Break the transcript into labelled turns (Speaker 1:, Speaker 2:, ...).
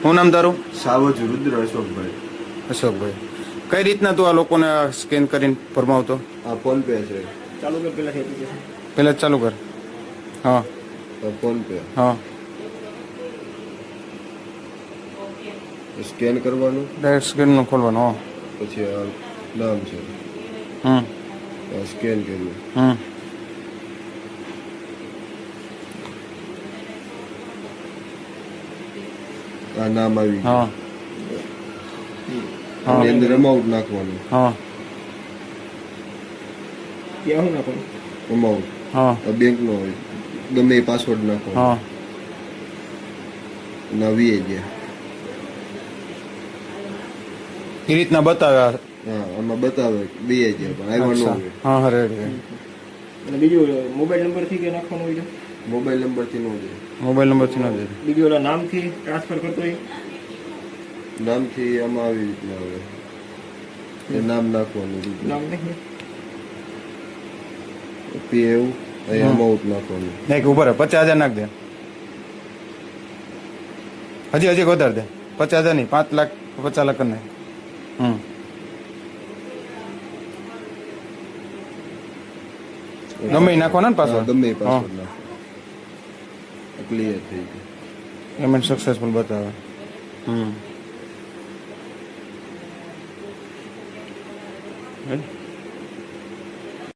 Speaker 1: શું નામ તારું?
Speaker 2: સાવજ રુદ્ર અશોકભાઈ.
Speaker 1: અશોકભાઈ, કઈ રીતના તું આ લોકોને સ્કેન કરીને ફરમાવતો?
Speaker 2: આ ફોન પે છે.
Speaker 3: ચાલુ કર પહેલાથી એપ્લિકેશન.
Speaker 1: પહેલા જ ચાલુ કર. હા
Speaker 2: ફોન પે
Speaker 1: હા,
Speaker 2: સ્કેન કરવાનું,
Speaker 1: ડાયરેક્ટ સ્કેનનું ખોલવાનું. હા,
Speaker 2: પછી આ નામ છે,
Speaker 1: હમ
Speaker 2: સ્કેન કર્યું,
Speaker 1: હમ
Speaker 2: આ નામ આવી
Speaker 1: હા
Speaker 2: ગયું, આની અંદર અમાઉન્ટ નાખવાનું,
Speaker 1: હા
Speaker 3: ત્યાં શું નાખવાનું?
Speaker 2: અમાઉન્ટ
Speaker 1: હા
Speaker 2: બેંકનો હોય, ગમે એ પાસવર્ડ નાખવાનો.
Speaker 1: હા,
Speaker 2: ના વીએ ગયા.
Speaker 1: એ રીતના બતાવ્યા.
Speaker 2: હા, આમાં બતાવે બે ગયા પણ આવ્યા ન
Speaker 1: અચ્છા,
Speaker 2: હોય.
Speaker 1: હા હા, રેડી.
Speaker 3: અને બીજું મોબાઈલ નંબરથી કે નાખવાનું હોય છે?
Speaker 2: મોબાઈલ નંબરથી ન જાય,
Speaker 1: મોબાઈલ નંબરથી ન દે.
Speaker 3: બીજું ઓલા નામથી ટ્રાન્સફર કરતો હોય?
Speaker 2: નામથી આમાં આવી રીતના આવે, એ નામ નાખવાનું,
Speaker 3: નામ નહીં
Speaker 2: પી એવું અહીં અમાઉન્ટ નાખવાનું.
Speaker 1: નહીં કે ઉપર 50,000 નાખ દે. હજી વધારે દે. 50,000 નહીં, 5 લાખ 50 લાખ કરી નાખ. ગમે એ નાખવાના ને
Speaker 2: હા,
Speaker 1: પાસવર્ડ.
Speaker 2: ગમે એ પાસવર્ડ નાખો, ક્લિયર થઈ ગયું.
Speaker 1: પેમેન્ટ સક્સેસફુલ બતાવે. હમ